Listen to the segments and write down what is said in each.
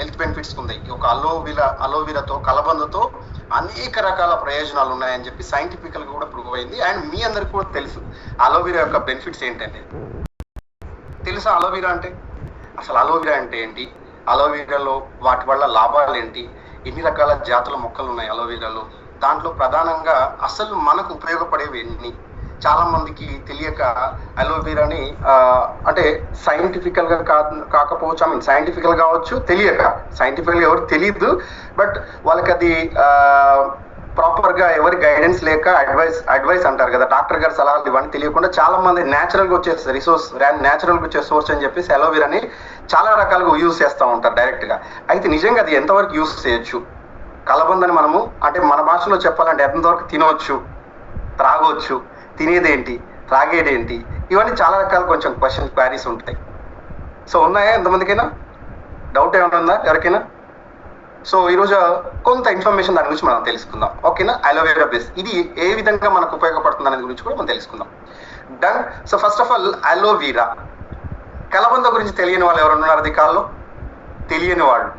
Health benefits ఉంది. ఈ ఒక అలోవెరాతో కలబందతో అనేక రకాల ప్రయోజనాలు ఉన్నాయని చెప్పి సైంటిఫికల్ గా కూడా ప్రూవ్ అయింది. అండ్ మీ అందరికి కూడా తెలుసు అలోవెరా యొక్క బెనిఫిట్స్ ఏంటంటే. తెలుసా అలోవెరా అంటే? అసలు అలోవెరా అంటే ఏంటి, అలోవెరాలో వాటి వల్ల లాభాలు ఏంటి, ఎన్ని రకాల జాతుల మొక్కలు ఉన్నాయి అలోవెరాలో, దాంట్లో ప్రధానంగా అసలు మనకు ఉపయోగపడేవి ఎన్ని. చాలా మందికి తెలియక అలోవెరాని అంటే సైంటిఫికల్ గా కాకపోవచ్చు, సైంటిఫికల్ కావచ్చు, తెలియక సైంటిఫికల్ ఎవరు తెలియదు, బట్ వాళ్ళకి అది ప్రాపర్ గా ఎవరి గైడెన్స్ లేక అడ్వైస్ అంటారు కదా, డాక్టర్ గారి సలహాలు ఇవన్నీ తెలియకుండా చాలా మంది న్యాచురల్ గా వచ్చే న్యాచురల్ గా వచ్చే సోర్స్ అని చెప్పేసి అలోవెరాని చాలా రకాలుగా యూజ్ చేస్తూ ఉంటారు డైరెక్ట్ గా. అయితే నిజంగా అది ఎంతవరకు యూజ్ చేయొచ్చు, కలబందని మనము అంటే మన భాషలో చెప్పాలంటే ఎంతవరకు తినవచ్చు, త్రాగవచ్చు, తినేదేంటి, త్రాగేదేంటి, ఇవన్నీ చాలా రకాల కొంచెం క్వశ్చన్స్ క్వారీస్ ఉంటాయి. సో ఉన్నాయా ఎంతమందికైనా డౌట్ ఏమైనా ఉందా ఎవరికైనా? సో ఈరోజు కొంత ఇన్ఫర్మేషన్ దాని గురించి మనం తెలుసుకుందాం. ఓకేనా? అలోవెరా బేస్ ఇది ఏ విధంగా మనకు ఉపయోగపడుతుంది అనే గురించి కూడా మనం తెలుసుకుందాం. Done. So first of all aloe vera, కలబంద గురించి తెలియని వాళ్ళు ఎవరు ఉన్నారు అది కాల్లో? తెలియని వాళ్ళు.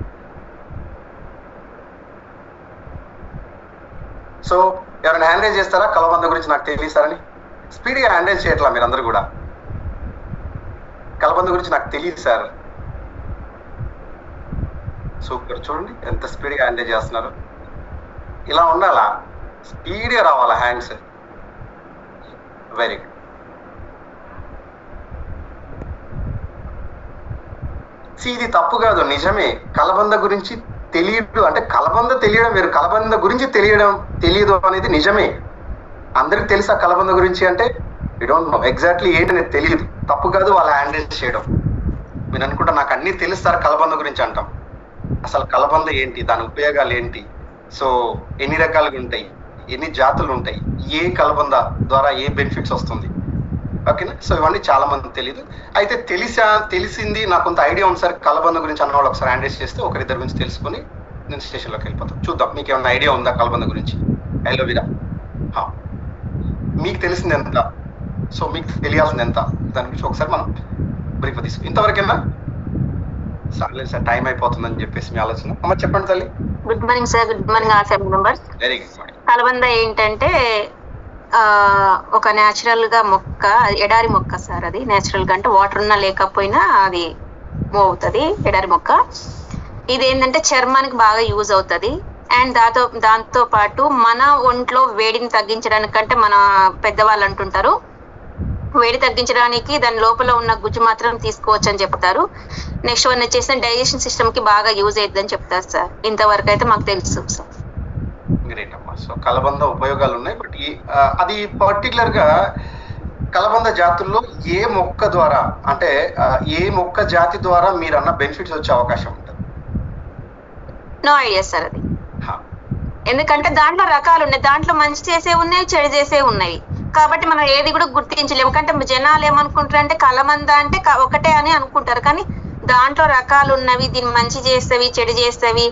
సో ఎవరైనా హ్యాండ్ రైజ్ చేస్తారా కలబంద గురించి నాకు తెలియస్తారని? స్పీడ్గా హ్యాండ్ రైజ్ చేయట్లా మీరందరూ కూడా. కలబంద గురించి నాకు తెలియదు సార్. సూపర్, చూడండి ఎంత స్పీడ్గా హ్యాండ్ రైజ్ చేస్తున్నారు. ఇలా ఉండాలా, స్పీడ్గా రావాలా హ్యాండ్స్. Very good. ఇది తప్పు కాదు, నిజమే. కలబంద గురించి తెలియదు అంటే కలబంద తెలియడం వేరు, కలబంద గురించి తెలియదు అనేది నిజమే. అందరికి తెలుసా కలబంద గురించి అంటే? యూ డోంట్ నో ఎగ్జాక్ట్లీ ఏంటి అనేది తెలియదు. తప్పు కాదు వాళ్ళ హ్యాండిల్ చేయడం. మీరు అనుకుంటా నాకు అన్ని తెలుస్తారు కలబంద గురించి అంటాం. అసలు కలబంద ఏంటి, దాని ఉపయోగాలు ఏంటి, సో ఎన్ని రకాలుగా ఉంటాయి, ఎన్ని జాతులు ఉంటాయి, ఏ కలబంద ద్వారా ఏ బెనిఫిట్స్ వస్తుంది, ఓకేనా? సో ఇవన్నీ చాలా మంది తెలియదు. అయితే తెలిసింది నాకు కొంత ఐడియా ఉంది సార్ కలబంద గురించి అన్న వాళ్ళు ఒకసారి హ్యాండ్ రైజ్ చేస్తే ఒకరిద్దరి గురించి తెలుసుకొని నేను స్టేషన్లోకి వెళ్ళిపోతాం. చూద్దాం మీకు ఏమైనా ఐడియా ఉందా కలబంద గురించి. అలోవెరా మీకు తెలిసింది ఎంత, సో మీకు తెలియాల్సింది ఎంత, దాని గురించి ఒకసారి మనం బ్రీఫ్ తీసుకు. ఇంతవరకేనా? సరే సార్ టైం అయిపోతుందని చెప్పేసి మీ ఆలోచన. అమ్మ చెప్పండి తల్లి. Good morning sir. Good morning all family members. Very good morning. కలబంద ఏంటంటే ఒక న్యాచురల్ గా మొక్క, ఎడారి మొక్క సార్. అది న్యాచురల్ గా అంటే వాటర్ ఉన్నా లేకపోయినా అది మూవ్ అవుతుంది, ఎడారి మొక్క. ఇది ఏంటంటే చర్మానికి బాగా యూజ్ అవుతుంది. అండ్ దాంతో పాటు మన ఒంట్లో వేడిని తగ్గించడానికంటే మన పెద్దవాళ్ళు అంటుంటారు వేడి తగ్గించడానికి దాని లోపల ఉన్న గుజ్జు మాత్రం తీసుకోవచ్చు అని చెప్తారు. నెక్స్ట్ వన్ వచ్చేసి డైజెషన్ సిస్టమ్ కి బాగా యూజ్ అవుతుందని చెప్తారు సార్. ఇంతవరకు అయితే మాకు తెలుసు సార్. గ్రేట్ అమ్మా. సో కలబంద ఉపయోగాలు ఉన్నాయి, బట్ అది పర్టికులర్ గా కలబంద జాతుల్లో ఏ మొక్క ద్వారా అంటే ఏ మొక్క జాతి ద్వారా మీరు అన్న బెనిఫిట్స్ వచ్చే అవకాశం ఉంటుంది? నో ఐడియా సార్ అది. ఎందుకంటే దాంట్లో రకాలు ఉన్నాయి, దాంట్లో మంచి చేసే ఉన్నాయి, చెడు చేసే ఉన్నాయి. కాబట్టి మనం ఏది కూడా గుర్తించలేము. ఎందుకంటే జనాలు ఏమనుకుంటారు అంటే కలబంద అంటే ఒకటే అని అనుకుంటారు, కానీ దాంట్లో రకాలు ఉన్నవి, దీన్ని మంచి చేసేవి, చెడు చేసేవి,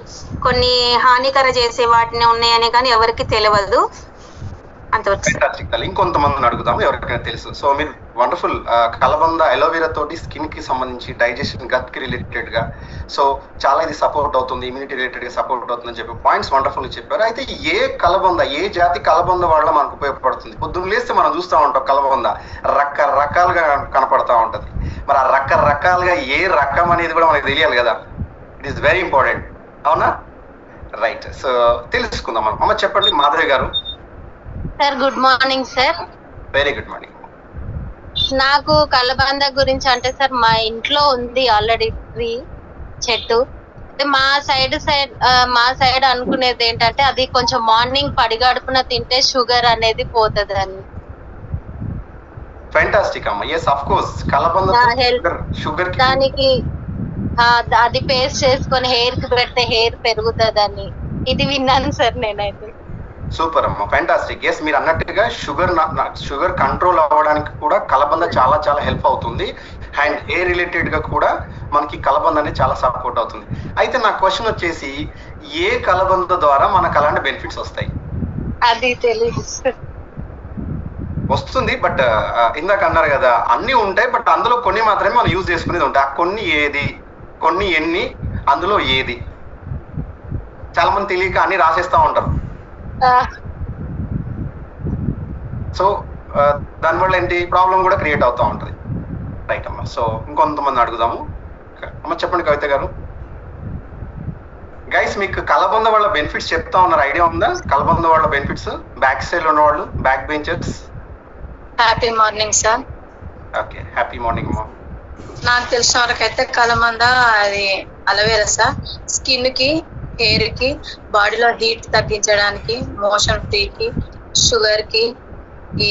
కొన్ని హానికర చేసే వాటిని ఉన్నాయని కానీ ఎవరికి తెలియదు. ఇంకొంతమందిని అడుగుదాము ఎవరికైనా తెలుసు. సో మీరు వండర్ఫుల్. కలబంద అలోవెరా తోటి స్కిన్ కి సంబంధించి డైజెషన్, గట్ కి రిలేటెడ్ గా సో చాలా ఇది సపోర్ట్ అవుతుంది, ఇమ్యూనిటీ రిలేటెడ్ గా సపోర్ట్ అవుతుందని చెప్పి పాయింట్స్ వండర్ఫుల్ చెప్పారు. అయితే ఏ కలబంద, ఏ జాతి కలబంద వల్ల మనకు ఉపయోగపడుతుంది? పొద్దున్న లేస్తే మనం చూస్తూ ఉంటాం కలబంద రకరకాలుగా కనపడతా ఉంటది. మరి ఆ రకరకాలుగా ఏ రకం అనేది కూడా మనకు తెలియాలి కదా, ఇట్ ఈస్ వెరీ ఇంపార్టెంట్. అవునా? రైట్. సో తెలుసుకుందాం మనం. అమ్మ చెప్పండి మాధవి గారు. Sir good morning sir. Very good morning. నాకు కలబంద గురించి అంటే సార్ మా ఇంట్లో ఉంది ఆల్రెడీ ట్రీ, చెట్టు. మా సైడ్ అనుకునేది ఏంటంటే అది కొంచెం మార్నింగ్ పడిగడుపున తింటే షుగర్ అనేది పోతుంది అని. ఫ్యాంటాస్టిక్ అమ్మ. yes of course కలబంద షుగర్ దానికి అది పేస్ట్ చేసుకొని హెయిర్ కి పెడితే హెయిర్ పెరుగుతుందని ఇది విన్నాను సార్ నేనైతే. సూపర్ అమ్మ, ఫ్యాంటాస్టిక్. ఎస్ మీరు అన్నట్టుగా షుగర్ కంట్రోల్ అవ్వడానికి కూడా కలబంద చాలా చాలా హెల్ప్ అవుతుంది. అండ్ హెయిర్ రిలేటెడ్ గా కూడా మనకి కలబంద అనేది చాలా సపోర్ట్ అవుతుంది. అయితే నా క్వశ్చన్ వచ్చేసి ఏ కలబంద ద్వారా మనకు అలాంటి బెనిఫిట్స్ వస్తాయి? అది తెలియదు వస్తుంది, బట్ ఇందాక అన్నారు కదా అన్ని ఉంటాయి, బట్ అందులో కొన్ని మాత్రమే మనం యూజ్ చేసుకునేది ఉంటాయి. ఆ కొన్ని ఏది, కొన్ని ఎన్ని, అందులో ఏది? చాలా మంది తెలియక అన్ని రాసేస్తా ఉంటారు. సో దానివల్ల ఏంటి ప్రాబ్లం కూడా క్రియేట్ అవుతూ ఉంటుంది. రైట్ అమ్మా. సో ఇంకొంతమంది అడుగుదాము. అమ్మ చెప్పండి కవిత గారు. గైస్, మీకు కలబంద వాళ్ళ బెనిఫిట్స్ చెప్తా ఉన్నారు, ఐడియా ఉందా? కలబంద వాళ్ళ బెనిఫిట్స్, బ్యాక్ సైడ్ ఉన్న వాళ్ళు, back benchers. Happy morning sir. Okay, happy morning అమ్మా. నాకు తెలిసిన వరకు అయితే కలమంద అది అలోవేరా సార్. స్కిన్ కి, హెయిర్ కి, బాడీలో హీట్ తగ్గించడానికి, మోషన్ ఫ్రీకి, షుగర్ కి, ఈ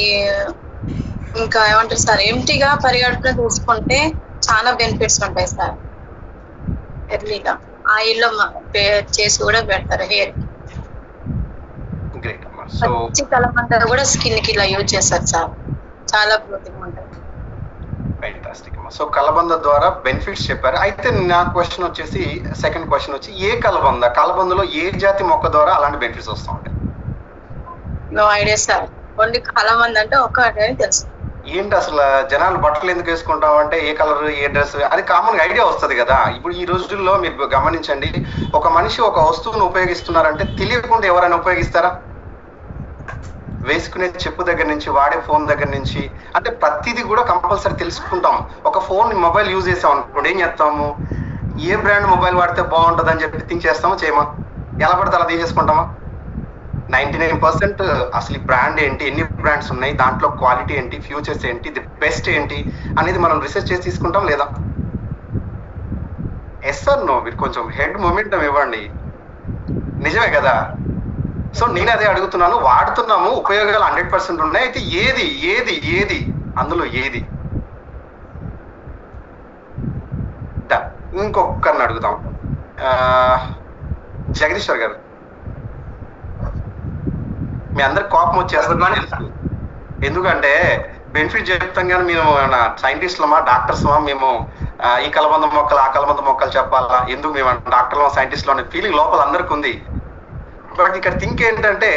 ఇంకా ఏమంటారు సార్, ఎంటీగా పరిగడుపున తీసుకుంటే చాలా బెనిఫిట్స్ ఉంటాయి సార్. ఎర్లీగా ఆయిల్ లో చేసి కూడా పెడతారు హెయిర్ కి. గ్రేట్ అమ్మా. సో పచ్చి కలమంద కూడా స్కిన్ కి ఇలా యూజ్ చేస్తారు సార్, చాలా ప్రోటీన్ ఉంటుంది. ఫ్యాంటాస్టిక్ అమ్మా. సో కలబంద ద్వారా బెనిఫిట్స్ చెప్పారు. అయితే నా క్వశ్చన్ వచ్చేసి, సెకండ్ క్వశ్చన్ వచ్చి, ఏ కలబందలో ఏ జాతి మొక్క ద్వారా అలాంటి బెనిఫిట్స్ వస్తూ ఉంటాయి? No idea sir. ఓన్లీ కలమంద అంటే ఒక్కటే తెలుసు. ఏంటి అసలు జనాలు బట్టలు ఎందుకు వేసుకుంటాం అంటే ఏ కలర్, ఏ డ్రెస్, అది కామన్ ఐడియా వస్తుంది కదా. ఇప్పుడు ఈ రోజుల్లో మీరు గమనించండి, ఒక మనిషి ఒక వస్తువును ఉపయోగిస్తున్నారంటే తెలియకుండా ఎవరైనా ఉపయోగిస్తారా? వేసుకునే చెప్పు దగ్గర నుంచి, వాడే ఫోన్ దగ్గర నుంచి, అంటే ప్రతిదీ కూడా కంపల్సరీ తెలుసుకుంటాం. ఒక ఫోన్ మొబైల్ యూజ్ చేసాం అనుకోండి, ఏం చేస్తాము? ఏ బ్రాండ్ మొబైల్ వాడితే బాగుంటుంది అని చెప్పి థింక్ చేస్తామా, చేయమా? ఎలా పడితే అలా తీసేసుకుంటామా? 99% అసలు ఈ బ్రాండ్ ఏంటి, ఎన్ని బ్రాండ్స్ ఉన్నాయి, దాంట్లో క్వాలిటీ ఏంటి, ఫ్యూచర్స్ ఏంటి, ది బెస్ట్ ఏంటి అనేది మనం రీసెర్చ్ చేసి తీసుకుంటాం లేదా? Yes or no? మీరు కొంచెం హెడ్ మొమెంటం ఇవ్వండి. నిజమే కదా? సో నేను అదే అడుగుతున్నాను. వాడుతున్నాము, ఉపయోగాలు 100% ఉన్నాయి. అయితే ఏది ఏది ఏది అందులో ఏది? ఇంకొకరిని అడుగుతాం. జగదీశ్వర్ గారు, మీ అందరికి కోపం వచ్చేస్తుందని తెలుసు. ఎందుకంటే బెనిఫిట్ చెప్తాం కానీ మేము సైంటిస్టులమా, డాక్టర్స్మా, మేము ఈ కలబంద మొక్కలు, ఆ కలబంద మొక్కలు చెప్పాలా, ఎందుకు మేము డాక్టర్లమా, సైంటిస్టులు అనే ఫీలింగ్ లోపల అందరికి ఉంది. బట్ ఇక్కడ థింక్ ఏంటంటే,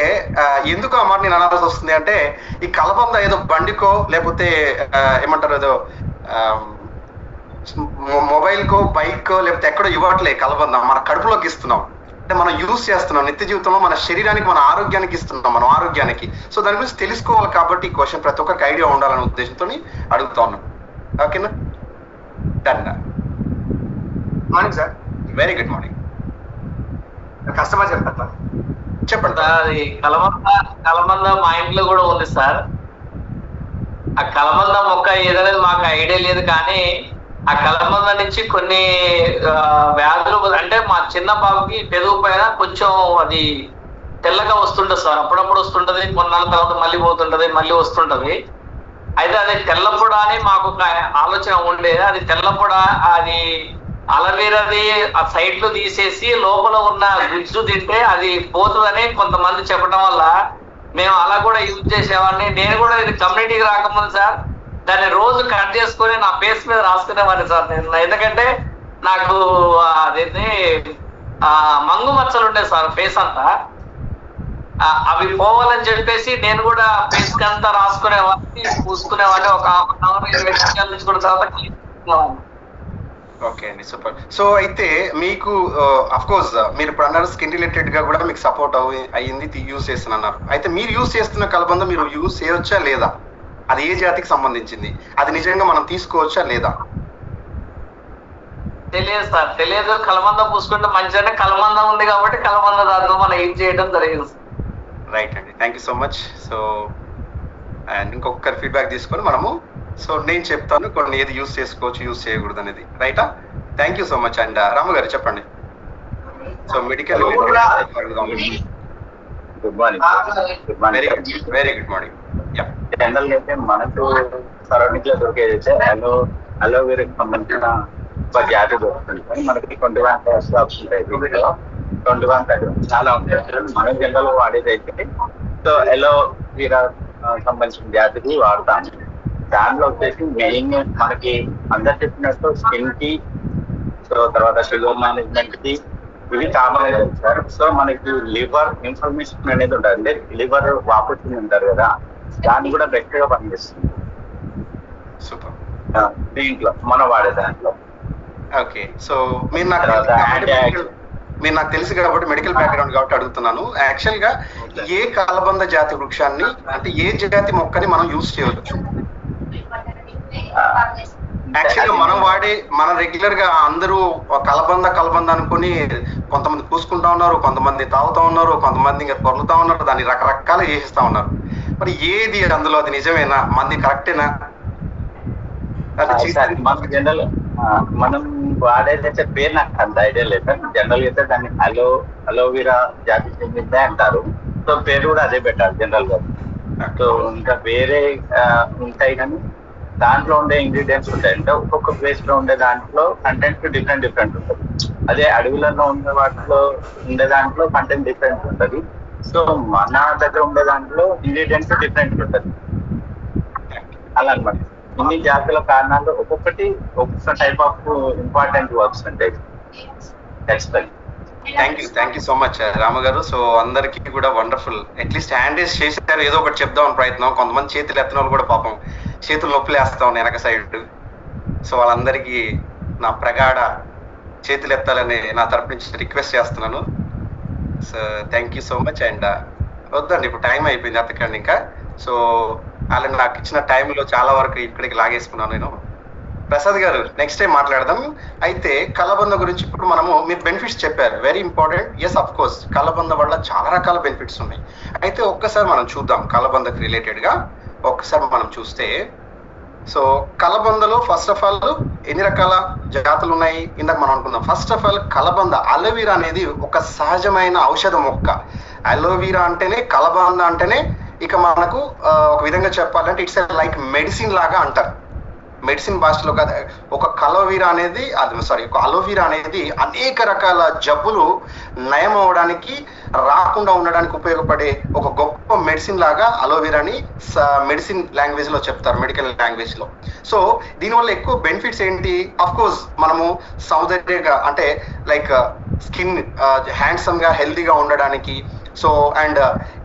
ఎందుకు ఆ మాట నేను అనాల్సి వస్తుంది అంటే, ఈ కలబంద ఏదో బండికో లేకపోతే ఏమంటారు, ఏదో మొబైల్కో, బైక్కో లేకపోతే ఎక్కడో ఇవ్వట్లే. కలబంద మన కడుపులోకి ఇస్తున్నాం, అంటే మనం యూజ్ చేస్తున్నాం నిత్య జీవితంలో, మన శరీరానికి, మన ఆరోగ్యానికి ఇస్తున్నాం, మనం ఆరోగ్యానికి. సో దాని గురించి తెలుసుకోవాలి కాబట్టి ఈ క్వశ్చన్ ప్రతి ఒక్కరికి ఐడియా ఉండాలనే ఉద్దేశంతో అడుగుతా ఉన్నాం. ఓకేనా? Done. Morning sir. Very good morning. Customer చెప్తా చెప్పండి. అది కలబంద మా ఇంట్లో కూడా ఉంది సార్. ఆ కలబంద మొక్క ఏదనేది మాకు ఐడియా లేదు, కానీ ఆ కలబంద నుంచి కొన్ని వ్యాధులు, అంటే మా చిన్న బాబుకి పెదవు పైన కొంచెం అది తెల్లగా వస్తుంటది సార్. అప్పుడప్పుడు వస్తుంటది, కొన్నాళ్ళ తర్వాత మళ్ళీ పోతుంటది, మళ్ళీ వస్తుంటది. అయితే అది తెల్లపొడ అని మాకు ఒక ఆలోచన ఉండేది. అది తెల్లపొడ, అది అలవీరది ఆ సైడ్లు తీసేసి లోపల ఉన్న గుజ్జు తింటే అది పోతుందని కొంతమంది చెప్పడం వల్ల మేము అలా కూడా యూజ్ చేసేవాడిని. నేను కూడా ఇది కమ్యూనిటీకి రాకముందు సార్ దాన్ని రోజు కట్ చేసుకొని నా ఫేస్ మీద రాసుకునేవాడిని సార్ నేను. ఎందుకంటే నాకు అదేంటి మంగు మచ్చలు ఉండే సార్ ఫేస్ అంతా, అవి పోవాలని చెప్పేసి నేను కూడా ఫేస్ కి అంతా రాసుకునేవాడిని, పూసుకునేవాడిని. ఒక 1/2 20 నిమిషాల నుంచి కూడా తర్వాత. ఓకే అండి, సూపర్. సో అయితే మీకు అఫ్ కోర్స్ మీరు ఇప్పుడు అన్నారు స్కిన్ రిలేటెడ్ గా కూడా మీకు సపోర్ట్ అయ్యింది, యూజ్ చేస్తున్నారు. అయితే మీరు యూజ్ చేస్తున్న కలబంద మీరు యూజ్ చేయవచ్చా లేదా? అది ఏ జాతికి సంబంధించింది? అది నిజంగా మనం తీసుకోవచ్చా లేదా? తెలియదు సార్, తెలియదు. కలబంద పూసుకుంటే మంచిగానే కలబంద ఉంది కాబట్టి కలబంద దాంట్లో మనం యూజ్ చేయడం జరిగింది. రైట్ అండి, thank you so much. So and ఇంకొకరి ఫీడ్బ్యాక్ తీసుకొని మనము, సో నేను చెప్తాను కొన్ని ఏది యూజ్ చేసుకోవచ్చు, యూజ్ చేయకూడదు అనేది. రైటా? Thank you so much. And Ramu garu చెప్పండి. So medical good morning. Very good morning. General అయితే మనకు సరౌండింగ్ లో దొరికేది అయితే అలోవెరాకి సంబంధించిన ఒక జాతి దొరుకుతుంది. మనకి 21 షాప్స్ ఉంటాయి, దీంట్లో 21 చాలా ఉంటాయి. మనం జనరల్ వాడేది అయితే సో అలోవెరా సంబంధించిన జాతికి వాడతాము. దాంట్లో వచ్చేసి మెయిన్ మనకి అందరు చెప్పినట్టు స్కిన్ కి, సో తర్వాత షుగర్ మేనేజ్మెంట్ కి ఇవి కామన్ సార్. సో మనకి లివర్ ఇన్ఫర్మేషన్ అనేది ఉంటుంది, అంటే లివర్ వాపుతుంది ఉంటారు కదా, దాన్ని కూడా బెస్ట్ గా పనిచేస్తుంది సూపర్. దీంట్లో మనం వాడే దాంట్లో. ఓకే. సో మీరు నాకు మీరు నాకు తెలుసు కాబట్టి మెడికల్ బ్యాక్గ్రౌండ్ కాబట్టి అడుగుతున్నాను. యాక్చువల్ గా ఏ కలబంద జాతి వృక్షాన్ని అంటే ఏ జాతి మొక్కని మనం యూజ్ చేయవచ్చు? యాక్చువల్ గా మనం మన రెగ్యులర్ గా అందరూ కలబంద అనుకుని కొంతమంది పూసుకుంటా ఉన్నారు, కొంతమంది తాగుతా ఉన్నారు, కొంతమంది ఇంకా పొర్లుతా ఉన్నారు, దాన్ని రకరకాలు చేసిస్తా ఉన్నారు. మరి ఏది అందులో అది నిజమేనా? మంది కరెక్టేనా? జనరల్ మనం వాడేదైతే పేరు నాకు అంత ఐడియా లేదు. జనరల్ అయితే దాన్ని అలోవెరా జాతి చెందిందే అంటారు. సో పేరు కూడా అదే పెట్టాలి జనరల్ గా. సో ఇంకా వేరే ఉంటాయి కానీ దాంట్లో ఉండే ఇంగ్రీడియంట్స్ ఉంటాయి. అంటే ఒక్కొక్క ప్లేస్ లో ఉండే దాంట్లో కంటెంట్ డిఫరెంట్ ఉంటుంది. అదే అడవులలో ఉండే వాటిలో ఉండే దాంట్లో కంటెంట్ డిఫరెంట్ ఉంటుంది. సో మన దగ్గర ఉండే దాంట్లో ఇంగ్రీడియంట్స్ డిఫరెంట్ ఉంటుంది అలా అనమాట. ఇన్ని జాతుల కారణాలు ఒక్కొక్క టైప్ ఆఫ్ ఇంపార్టెంట్ వర్క్స్ ఉంటాయి. Thank you so much Rama గారు. సో అందరికి కూడా వండర్ఫుల్. అట్లీస్ట్ హ్యాండ్ రేస్ చేశారు, ఏదో ఒకటి చెప్దామని ప్రయత్నం. కొంతమంది చేతులు ఎత్తన వాళ్ళు కూడా పాపం చేతులు నొప్పులు వేస్తా ఉన్నాయి వెనక సైడ్. సో వాళ్ళందరికీ నా ప్రగాఢ చేతులు ఎత్తాలని నా తరపు నుంచి రిక్వెస్ట్ చేస్తున్నాను. So thank you so much. And వద్దండి, ఇప్పుడు టైం అయిపోయింది అతకండి ఇంకా. సో అలా నాకు ఇచ్చిన టైంలో చాలా వరకు ఇక్కడికి లాగేసుకున్నాను నేను. ప్రసాద్ గారు నెక్స్ట్ టైం మాట్లాడదాం. అయితే కలబంద గురించి ఇప్పుడు మీరు బెనిఫిట్స్ చెప్పారు, very important. Yes, of course కలబంద వల్ల చాలా రకాల బెనిఫిట్స్ ఉన్నాయి. అయితే ఒక్కసారి మనం చూద్దాం కలబందకు రిలేటెడ్గా. ఒక్కసారి మనం చూస్తే సో కలబందలో ఫస్ట్ ఆఫ్ ఆల్ ఎన్ని రకాల జాతులు ఉన్నాయి ఇందాక మనం అనుకుందాం. ఫస్ట్ ఆఫ్ ఆల్ కలబంద అలోవెరా అనేది ఒక సహజమైన ఔషధ మొక్క. అలోవెరా అంటేనే, కలబంద అంటేనే ఇక మనకు ఒక విధంగా చెప్పాలంటే ఇట్స్ లైక్ మెడిసిన్ లాగా అంటారు. మెడిసిన్ భాషలో కదా. ఒక అలోవెరా అనేది అనేక రకాల జబ్బులు నయం అవడానికి, రాకుండా ఉండడానికి ఉపయోగపడే ఒక గొప్ప మెడిసిన్ లాగా అలోవెరాని మెడిసిన్ లాంగ్వేజ్ లో చెప్తారు, మెడికల్ లాంగ్వేజ్ లో. సో దీనివల్ల ఎక్కువ బెనిఫిట్స్ ఏంటి? అఫ్ కోర్స్ మనము సౌందర్యంగా అంటే లైక్ స్కిన్ హ్యాండ్సమ్ గా హెల్దీగా ఉండడానికి, సో అండ్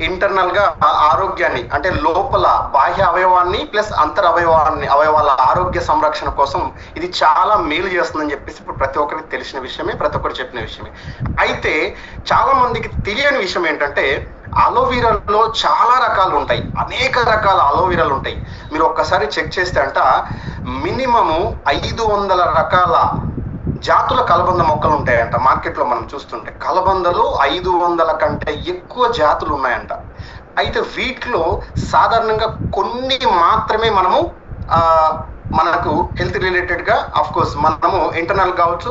ఇంటర్నల్ గా ఆరోగ్యాన్ని అంటే లోపల బాహ్య అవయవాన్ని ప్లస్ అవయవాల ఆరోగ్య సంరక్షణ కోసం ఇది చాలా మేలు చేస్తుందని చెప్పేసి ఇప్పుడు ప్రతి ఒక్కరికి తెలిసిన విషయమే, ప్రతి ఒక్కరు చెప్పిన విషయమే. అయితే చాలా మందికి తెలియని విషయం ఏంటంటే అలోవెరాలో చాలా రకాలు ఉంటాయి, అనేక రకాల అలోవెరాలు ఉంటాయి. మీరు ఒక్కసారి చెక్ చేస్తే అంట మినిమము 500 రకాల జాతుల కలబంద మొక్కలు ఉంటాయంట మార్కెట్లో. మనం చూస్తుంటే కలబందలో 500 కంటే ఎక్కువ జాతులు ఉన్నాయంట. అయితే వీటిలో సాధారణంగా కొన్ని మాత్రమే మనకు హెల్త్ రిలేటెడ్ గా అఫ్ కోర్స్ మనము ఇంటర్నల్ కావచ్చు,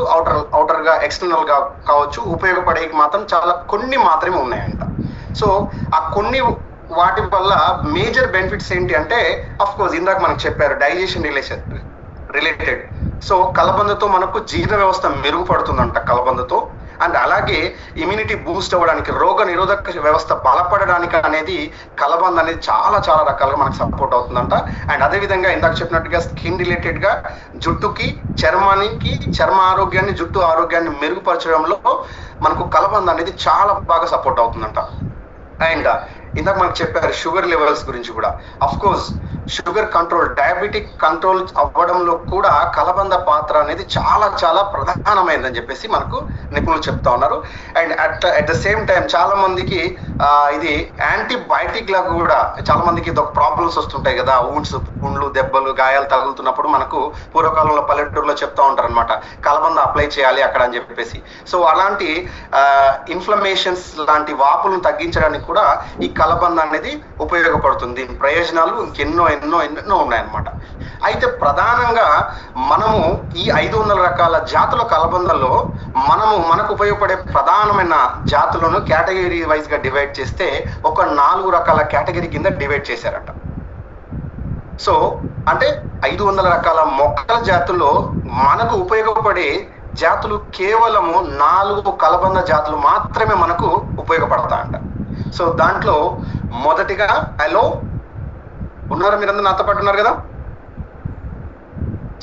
అవుటర్ గా ఎక్స్టర్నల్ గా కావచ్చు ఉపయోగపడే మాత్రం చాలా కొన్ని మాత్రమే ఉన్నాయంట. సో ఆ కొన్ని వాటి వల్ల మేజర్ బెనిఫిట్స్ ఏంటి అంటే అఫ్ కోర్స్ ఇందాక మనకు చెప్పారు డైజెషన్ రిలేటెడ్. సో కలబందతో మనకు జీర్ణ వ్యవస్థ మెరుగుపడుతుందంట కలబందతో. అండ్ అలాగే ఇమ్యూనిటీ బూస్ట్ అవ్వడానికి, రోగ నిరోధక వ్యవస్థ బలపడడానికి అనేది కలబంద అనేది చాలా చాలా రకాలుగా మనకు సపోర్ట్ అవుతుందంట. అండ్ అదేవిధంగా ఇందాక చెప్పినట్టుగా స్కిన్ రిలేటెడ్ గా జుట్టుకి, చర్మ ఆరోగ్యాన్ని, జుట్టు ఆరోగ్యాన్ని మెరుగుపరచడంలో మనకు కలబంద అనేది చాలా బాగా సపోర్ట్ అవుతుందంట. అండ్ ఇందాక మనకు చెప్పారు షుగర్ లెవెల్స్ గురించి కూడా. Of course sugar control, diabetic control అవ్వడంలో కూడా కలబంద పాత్ర అనేది చాలా చాలా ప్రధానమైనదని చెప్పేసి మనకు నిపుణులు చెప్తా ఉన్నారు. And at the same time చాలా మందికి ఇది యాంటీబయాటిక్ లాగా కూడా చాలా మందికి ఇది ఒక ప్రాబ్లమ్స్ వస్తుంటాయి కదా, పుండ్లు, దెబ్బలు, గాయాలు తగులుతున్నప్పుడు మనకు పూర్వకాలంలో పల్లెటూరులో చెప్తా ఉంటారు అనమాట, కలబంద అప్లై చేయాలి అక్కడ అని చెప్పేసి. సో అలాంటి ఇన్ఫ్లమేషన్స్ లాంటి వాపులను తగ్గించడానికి కూడా ఈ కలబంద అనేది ఉపయోగపడుతుంది. ప్రయోజనాలు ఇంకెన్నో ఉన్నాయన్నమాట. అయితే ప్రధానంగా మనము ఈ 500 రకాల జాతుల కలబందలో మనకు ఉపయోగపడే ప్రధానమైన జాతులను కేటగిరీ వైజ్ గా డివైడ్ చేస్తే ఒక 4 రకాల కేటగిరీ కింద డివైడ్ చేశారట. సో అంటే 500 రకాల మొక్కల జాతుల్లో మనకు ఉపయోగపడే జాతులు కేవలము 4 కలబంద జాతులు మాత్రమే మనకు ఉపయోగపడతాయంట. సో దాంట్లో మొదటిగా ఉన్నారు, మీరందరూ నాతో పాటు ఉన్నారు కదా.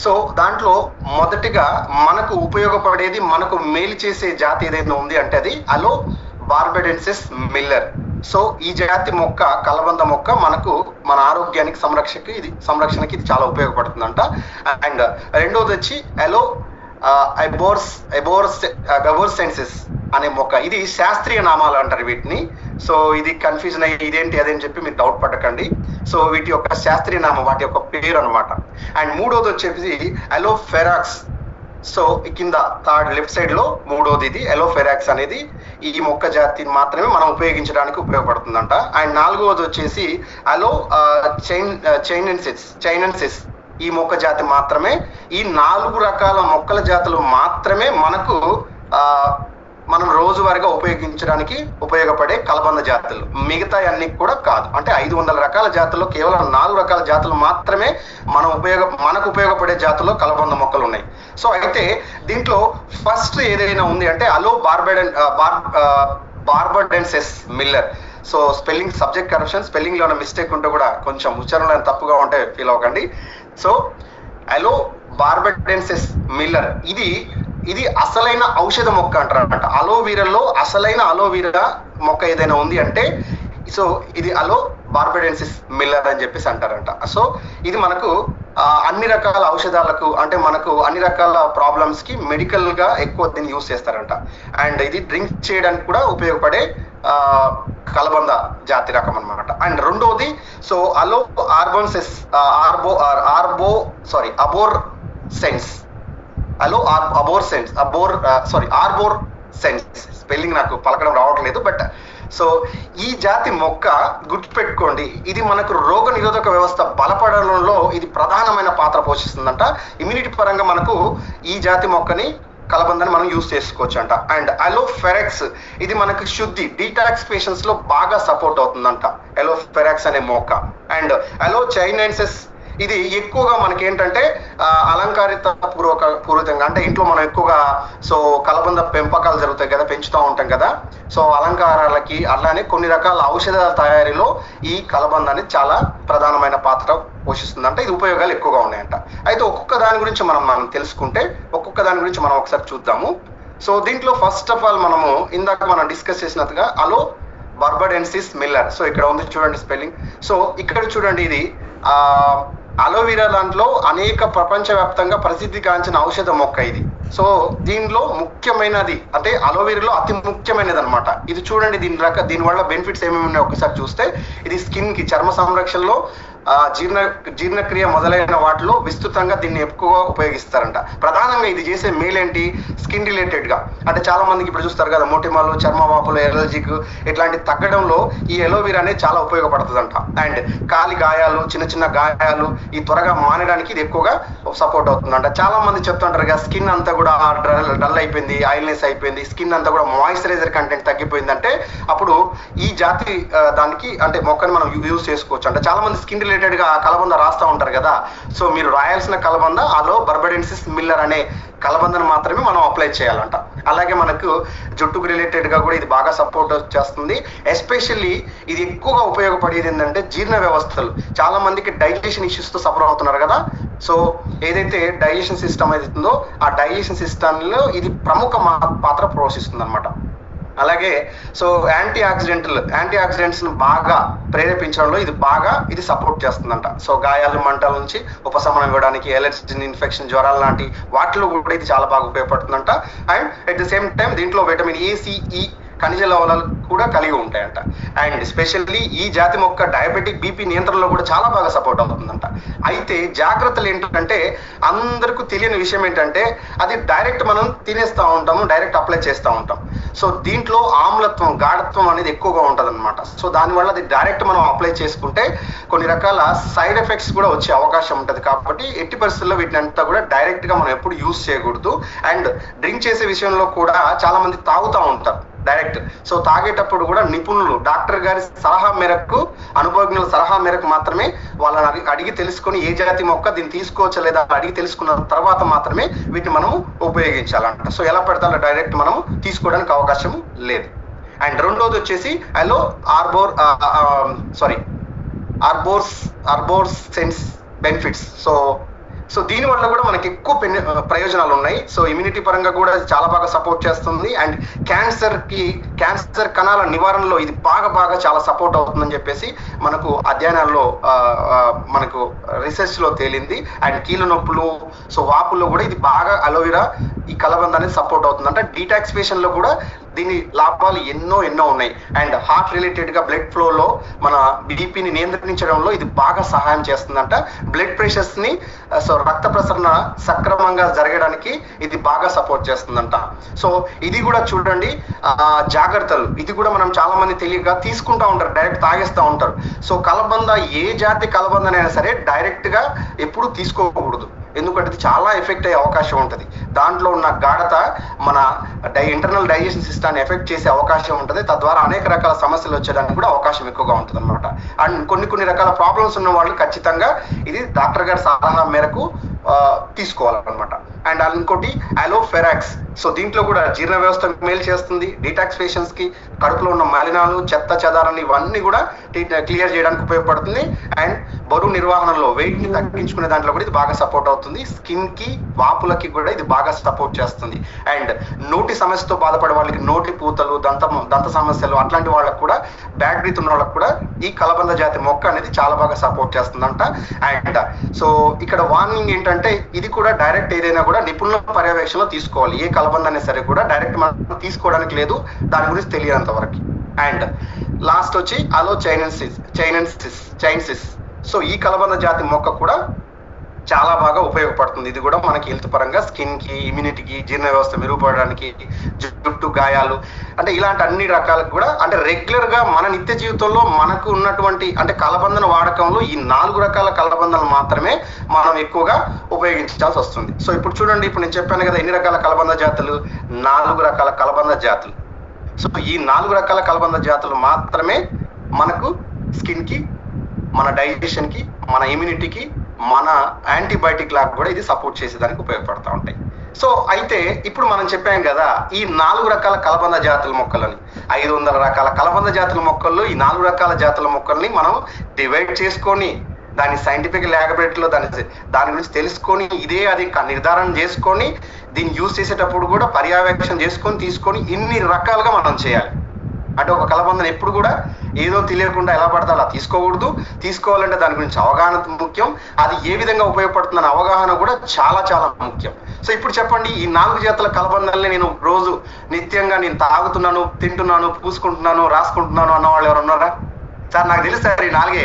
సో దాంట్లో మొదటిగా మనకు ఉపయోగపడేది, మనకు మేలు చేసే జాతి ఏదైనా ఉంది అంటే అది బార్బడెన్సిస్ మిల్లర్. సో ఈ జాతి మొక్క, కలబంద మొక్క మనకు మన ఆరోగ్యానికి సంరక్షణకి ఇది చాలా ఉపయోగపడుతుందంట. అండ్ రెండోది వచ్చి గబోర్సెన్సిస్ అనే మొక్క. ఇది శాస్త్రీయ నామాలు అంటారు వీటిని. సో ఇది కన్ఫ్యూజన్ అయ్యి ఇదేంటి అదేని చెప్పి మీరు డౌట్ పడకండి. సో వీటి యొక్క శాస్త్రీయ నామం, వాటి యొక్క పేరు అనమాట. అండ్ మూడోది వచ్చేసి అలోఫెరాక్స్. సో కింద థర్డ్ లెఫ్ట్ సైడ్ లో మూడోది ఇది అలోఫెరాక్స్ అనేది ఈ మొక్క జాతిని మాత్రమే మనం ఉపయోగించడానికి ఉపయోగపడుతుందంట. అండ్ నాలుగవది వచ్చేసి చైనెన్సిస్ ఈ మొక్క జాతి మాత్రమే. ఈ 4 రకాల మొక్కల జాతులు మాత్రమే మనకు మనం రోజువారీగా ఉపయోగించడానికి ఉపయోగపడే కలబంద జాతులు. మిగతా అన్ని కూడా కాదు. అంటే 500 రకాల జాతుల్లో కేవలం 4 రకాల జాతులు మాత్రమే మనకు ఉపయోగపడే జాతుల్లో కలబంద మొక్కలు ఉన్నాయి. సో అయితే దీంట్లో ఫస్ట్ ఏదైనా ఉంది అంటే barbadensis miller. So spelling subject correction, spelling లో మిస్టేక్ ఉంటే కూడా కొంచెం ఉచ్చారణలో తప్పుగా ఉంటే ఫీల్ అవ్వకండి. సో బార్బడెన్సిస్ మిల్లర్ ఇది అసలైన ఔషధ మొక్క అంటారన్నమాట. అలోవీరాలో అసలైన అలోవీరా మొక్క ఏదైనా ఉంది అంటే సో ఇది బార్బడెన్సిస్ మిల్లర్ అని చెప్పేసి అంటారంట. సో ఇది మనకు అన్ని రకాల ఔషధాలకు అంటే మనకు అన్ని రకాల ప్రాబ్లమ్స్ కి మెడికల్ గా ఎక్కువ దీన్ని యూజ్ చేస్తారంట. అండ్ ఇది డ్రింక్ చేయడానికి కూడా ఉపయోగపడే కలబంద జాతి రకం అనమాట. అండ్ రెండోది సో ఆర్బోర్సెన్స్ స్పెల్లింగ్ నాకు పలకడం రావట్లేదు. బట్ సో ఈ జాతి మొక్క గుర్తుపెట్టుకోండి, ఇది మనకు రోగ నిరోధక వ్యవస్థ బలపడడంలో ఇది ప్రధానమైన పాత్ర పోషిస్తుందంట. ఇమ్యూనిటీ పరంగా మనకు ఈ జాతి మొక్కని కలబందని మనం యూజ్ చేసుకోవచ్చు అంట. అండ్ అలోఫెరాక్స్ ఇది మనకు శుద్ధి డీటాక్సిఫికేషన్స్ లో బాగా సపోర్ట్ అవుతుందంట అలోఫెరాక్స్ అనే మొక్క. అండ్ చైనెన్సిస్ ఇది ఎక్కువగా మనకి ఏంటంటే అలంకారిత పూర్వకంగా అంటే ఇంట్లో మనం ఎక్కువగా సో కలబంద పెంపకాలు జరుగుతాయి కదా, పెంచుతూ ఉంటాం కదా. సో అలంకారాలకి అలానే కొన్ని రకాల ఔషధాల తయారీలో ఈ కలబంద అనేది చాలా ప్రధానమైన పాత్ర పోషిస్తుందంట. ఇది ఉపయోగాలు ఎక్కువగా ఉన్నాయంట. అయితే ఒక్కొక్క దాని గురించి మనం తెలుసుకుంటే ఒక్కొక్క దాని గురించి మనం ఒకసారి చూద్దాము. సో దీంట్లో ఫస్ట్ ఆఫ్ ఆల్ మనము ఇందాక మనం డిస్కస్ చేసినట్టుగా బార్బడెన్సిస్ మిల్లర్. సో ఇక్కడ ఉంది చూడండి స్పెల్లింగ్. సో ఇక్కడ చూడండి ఇది అలోవీరా దాంట్లో అనేక ప్రపంచవ్యాప్తంగా ప్రసిద్ధిగాంచిన ఔషధ మొక్క ఇది. సో దీనిలో ముఖ్యమైనది అంటే అలోవీరాలో అతి ముఖ్యమైనది అనమాట. ఇది చూడండి దీనివల్ల బెనిఫిట్స్ ఏమేమి ఉన్నాయో ఒకసారి చూస్తే ఇది స్కిన్ కి చర్మ సంరక్షణలో జీర్ణక్రియ మొదలైన వాటిలో విస్తృతంగా దీన్ని ఎక్కువగా ఉపయోగిస్తారంట. ప్రధానంగా ఇది చేసే మేల్ ఏంటి, స్కిన్ రిలేటెడ్ గా అంటే చాలా మందికి ఇప్పుడు చూస్తారు కదా మొటిమలు, చర్మ వాపులు, ఎలర్జీకి ఇట్లాంటి తగ్గడంలో ఈ అలోవీరా అనేది చాలా ఉపయోగపడుతుందంట. అండ్ కాలి గాయాలు, చిన్న చిన్న గాయాలు ఈ త్వరగా మానడానికి ఇది ఎక్కువగా సపోర్ట్ అవుతుందంట. చాలా మంది చెప్తుంటారు కదా స్కిన్ అంతా కూడా డల్ అయిపోయింది, ఆయిల్నెస్ అయిపోయింది, స్కిన్ అంతా కూడా మాయిశ్చరైజర్ కంటెంట్ తగ్గిపోయింది అంటే అప్పుడు ఈ జాతి దానికి అంటే మొక్కని మనం యూజ్ చేసుకోవచ్చు అంట. చాలా మంది స్కిన్ రిలేటెడ్ గా కలబంద రాస్తూ ఉంటారు కదా. సో మీరు రాయాల్సిన కలబంద బార్బడెన్సిస్ మిల్లర్ అనే కలబందను మాత్రమే మనం అప్లై చేయాలంట. అలాగే మనకు జుట్టుకు రిలేటెడ్ గా కూడా ఇది బాగా సపోర్ట్ చేస్తుంది. ఎస్పెషల్లీ ఇది ఎక్కువగా ఉపయోగపడేది ఏంటంటే జీర్ణ వ్యవస్థలు. చాలా మందికి డైజెషన్ ఇష్యూస్ తో సఫర్ అవుతున్నారు కదా. సో ఏదైతే డైజెషన్ సిస్టమ్ ఏదైతుందో ఆ డైజెషన్ సిస్టమ్ లో ఇది ప్రముఖ పాత్ర పోషిస్తుంది అనమాట. అలాగే సో యాంటీ ఆక్సిడెంట్స్ బాగా ప్రేరేపించడంలో ఇది సపోర్ట్ చేస్తుందంట. సో గాయాలు, మంటల నుంచి ఉపశమనం ఇవ్వడానికి, ఎలర్జీ, ఇన్ఫెక్షన్, జ్వరాలు లాంటి వాటిలో కూడా ఇది చాలా బాగా ఉపయోగపడుతుందంట. And at the same time దీంట్లో విటమిన్ ఏ, సి, ఈ ఖనిజ లవణాలు కూడా కలిగి ఉంటాయంట. అండ్ స్పెషల్లీ ఈ జాతి మొక్క డయాబెటిక్, బీపీ నియంత్రణలో కూడా చాలా బాగా సపోర్ట్ అవుతుందంట. అయితే జాగ్రత్తలు ఏంటంటే అందరికీ తెలియని విషయం ఏంటంటే అది డైరెక్ట్ మనం తినేస్తూ ఉంటాము, డైరెక్ట్ అప్లై చేస్తూ ఉంటాం. సో దీంట్లో ఆమ్లత్వం, గాఢత్వం అనేది ఎక్కువగా ఉంటుంది అనమాట. సో దానివల్ల అది డైరెక్ట్ మనం అప్లై చేసుకుంటే కొన్ని రకాల సైడ్ ఎఫెక్ట్స్ కూడా వచ్చే అవకాశం ఉంటుంది. కాబట్టి ఎట్టి పరిస్థితుల్లో వీటిని అంతా కూడా డైరెక్ట్ గా మనం ఎప్పుడు యూజ్ చేయకూడదు. అండ్ డ్రింక్ చేసే విషయంలో కూడా చాలా మంది తాగుతూ ఉంటారు డైరెక్ట్. సో తాగేటప్పుడు కూడా నిపుణులు, డాక్టర్ గారి సలహా మేరకు, అనుభవజ్ఞుల సలహా మేరకు మాత్రమే వాళ్ళని అడిగి తెలుసుకొని ఏ జాతి మొక్క దీన్ని తీసుకోవచ్చా లేదా అడిగి తెలుసుకున్న తర్వాత మాత్రమే వీటిని మనం ఉపయోగించాలంట. సో ఎలా పెడతాలో డైరెక్ట్ మనం తీసుకోవడానికి అవకాశం లేదు. అండ్ రెండోది వచ్చేసి ఆర్బోర్సెన్స్ బెనిఫిట్స్. సో సో దీని వల్ల కూడా మనకి ఎక్కువ ప్రయోజనాలు ఉన్నాయి. సో ఇమ్యూనిటీ పరంగా కూడా చాలా బాగా సపోర్ట్ చేస్తుంది. అండ్ క్యాన్సర్ కణాల నివారణలో ఇది బాగా చాలా సపోర్ట్ అవుతుందని చెప్పేసి మనకు అధ్యయనాల్లో మనకు రిసెర్చ్ లో తేలింది. అండ్ కీళ్ళ నొప్పులు, సో వాపుల్లో కూడా ఇది బాగా అలోవెరా ఈ కలబంద అనేది సపోర్ట్ అవుతుంది. అంటే డీటాక్సిఫికేషన్ లో కూడా దీని లాభాలు ఎన్నో ఉన్నాయి. అండ్ హార్ట్ రిలేటెడ్ గా బ్లడ్ ఫ్లోలో మన బీపీని నియంత్రించడంలో ఇది బాగా సహాయం చేస్తుందంట. బ్లడ్ ప్రెషర్స్ ని సో రక్త ప్రసరణ సక్రమంగా జరగడానికి ఇది బాగా సపోర్ట్ చేస్తుందంట. సో ఇది కూడా చూడండి జాగ్రత్తలు, ఇది కూడా మనం చాలా మంది తెలియక తీసుకుంటా ఉంటారు, డైరెక్ట్ తాగేస్తూ ఉంటారు. సో కలబంద ఏ జాతి కలబందనైనా సరే డైరెక్ట్ గా ఎప్పుడు తీసుకోకూడదు, ఎందుకంటే ఇది చాలా ఎఫెక్ట్ అయ్యే అవకాశం ఉంటుంది. దాంట్లో ఉన్న గాఢత మన ఇంటర్నల్ డైజెషన్ సిస్టాన్ని ఎఫెక్ట్ చేసే అవకాశం ఉంటుంది. తద్వారా అనేక రకాల సమస్యలు వచ్చేదానికి కూడా అవకాశం ఎక్కువగా ఉంటుంది అనమాట. అండ్ కొన్ని రకాల ప్రాబ్లమ్స్ ఉన్న వాళ్ళు ఖచ్చితంగా ఇది డాక్టర్ గారి సలహా మేరకు తీసుకోవాలన్నమాట. అండ్ ఇంకోటి అలోఫెరాక్స్, సో దీంట్లో కూడా జీర్ణ వ్యవస్థ మేలు చేస్తుంది. డీటాక్సిఫికేషన్స్ కి, కడుపులో ఉన్న మలినాలు, చెత్త చెదారాన్ని ఇవన్నీ కూడా క్లియర్ చేయడానికి ఉపయోగపడుతుంది. అండ్ బరువు నిర్వహణలో, వెయిట్ ని తగ్గించుకునే దాంట్లో కూడా ఇది బాగా సపోర్ట్ అవుతుంది. స్కిన్ కి, వాపులకి కూడా ఇది బాగా సపోర్ట్ చేస్తుంది. అండ్ నోటి సమస్యతో బాధపడే వాళ్ళకి, నోటి పూతలు, దంత సమస్యలు అట్లాంటి వాళ్ళకి కూడా, బ్యాడ్ బ్రీత్ ఉన్న వాళ్ళకి కూడా ఈ కలబంద జాతి మొక్క అనేది చాలా బాగా సపోర్ట్ చేస్తుందంట. అండ్ సో ఇక్కడ వార్నింగ్ ఏంటంటే ఇది కూడా డైరెక్ట్ ఏదైనా కూడా నిపుణుల పర్యవేక్షణలో తీసుకోవాలి. ఏ కలబంద అయినా సరే కూడా డైరెక్ట్ మనం తీసుకోవడానికి లేదు, దాని గురించి తెలియనంత వరకు. అండ్ లాస్ట్ వచ్చి అలో చైనెన్సిస్, సో ఈ కలబంద జాతి మొక్క కూడా చాలా బాగా ఉపయోగపడుతుంది. ఇది కూడా మనకి హెల్త్ పరంగా, స్కిన్ కి, ఇమ్యూనిటీకి, జీర్ణ వ్యవస్థ మెరుగుపడడానికి, జుట్టు గాయాలు, అంటే ఇలాంటి అన్ని రకాలకు కూడా, అంటే రెగ్యులర్ గా మన నిత్య జీవితంలో మనకు ఉన్నటువంటి అంటే కలబందన వాడకంలో ఈ 4 రకాల కలబందలు మాత్రమే మనం ఎక్కువగా ఉపయోగించాల్సి వస్తుంది. సో ఇప్పుడు చూడండి, ఇప్పుడు నేను చెప్పాను కదా ఎన్ని రకాల కలబంద జాతులు, 4 రకాల కలబంద జాతులు. సో ఈ 4 రకాల కలబంద జాతులు మాత్రమే మనకు స్కిన్ కి, మన డైజెషన్ కి, మన ఇమ్యూనిటీకి, మన యాంటీబయాటిక్ లాగా కూడా ఇది సపోర్ట్ చేసేదానికి ఉపయోగపడతా ఉంటాయి. సో అయితే ఇప్పుడు మనం చెప్పాం కదా ఈ 4 రకాల కలబంద జాతుల మొక్కలని, 500 రకాల కలబంద జాతుల మొక్కల్లో ఈ 4 రకాల జాతుల మొక్కల్ని మనం డివైడ్ చేసుకొని, దాని సైంటిఫిక్ ల్యాబొరేటరీలో దాని గురించి తెలుసుకొని, అది నిర్ధారణ చేసుకొని, దీన్ని యూజ్ చేసేటప్పుడు కూడా పర్యవేక్షణ చేసుకొని తీసుకొని ఇన్ని రకాలుగా మనం చేయాలి. అంటే ఒక కలబందను ఎప్పుడు కూడా ఏదో తెలియకుండా ఎలా పడితే అలా తీసుకోకూడదు. తీసుకోవాలంటే దాని గురించి అవగాహన ముఖ్యం. అది ఏ విధంగా ఉపయోగపడుతుందన్న అవగాహన కూడా చాలా ముఖ్యం. సో ఇప్పుడు చెప్పండి, ఈ 4 జాతుల కలబందల్ని నేను రోజు నిత్యంగా నేను తాగుతున్నాను, తింటున్నాను, పూసుకుంటున్నాను, రాసుకుంటున్నాను అన్న వాళ్ళు ఎవరు ఉన్నారా? సార్ నాకు తెలుసు సార్ ఈ 4.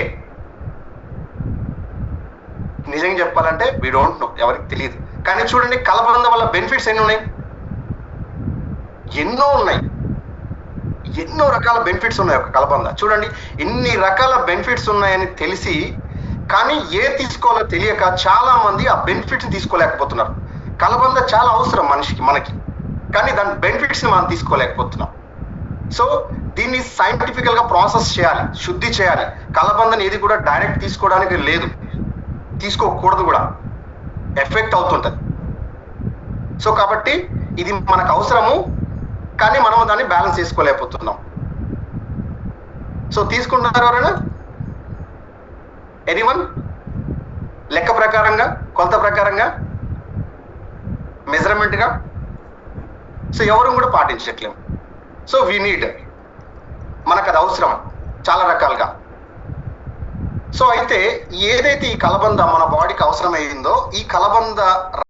నిజంగా చెప్పాలంటే వీ డోంట్ నో, ఎవరికి తెలియదు. కానీ చూడండి కలబంద వల్ల బెనిఫిట్స్ ఎన్ని ఉన్నాయి, ఎన్నో రకాల బెనిఫిట్స్ ఉన్నాయి ఒక కలబంద. చూడండి ఇన్ని రకాల బెనిఫిట్స్ ఉన్నాయని తెలిసి కానీ తీసుకోవాలో తెలియక చాలా మంది ఆ బెనిఫిట్స్ తీసుకోలేకపోతున్నారు. కలబంద చాలా అవసరం మనకి, కానీ దాని బెనిఫిట్స్ ని మనం తీసుకోలేకపోతున్నాం. సో దీన్ని సైంటిఫికల్ గా ప్రాసెస్ చేయాలి, శుద్ధి చేయాలి. కలబందని ఏది కూడా డైరెక్ట్ తీసుకోవడానికి లేదు, తీసుకోకూడదు కూడా, ఎఫెక్ట్ అవుతుంటది. సో కాబట్టి ఇది మనకు అవసరము, కానీ మనం దాన్ని బ్యాలెన్స్ చేసుకోలేకపోతున్నాం. సో తీసుకుంటున్నారు ఎవరైనా? ఎనీవన్? లెక్క ప్రకారంగా, కొలత ప్రకారంగా, మెజర్మెంట్ గా, సో ఎవరు కూడా పాటించట్లేము. సో వీ నీడ్, మనకు అది అవసరం చాలా రకాలుగా. సో అయితే ఏదైతే ఈ కలబంద మన బాడీకి అవసరమైందో ఈ కలబంద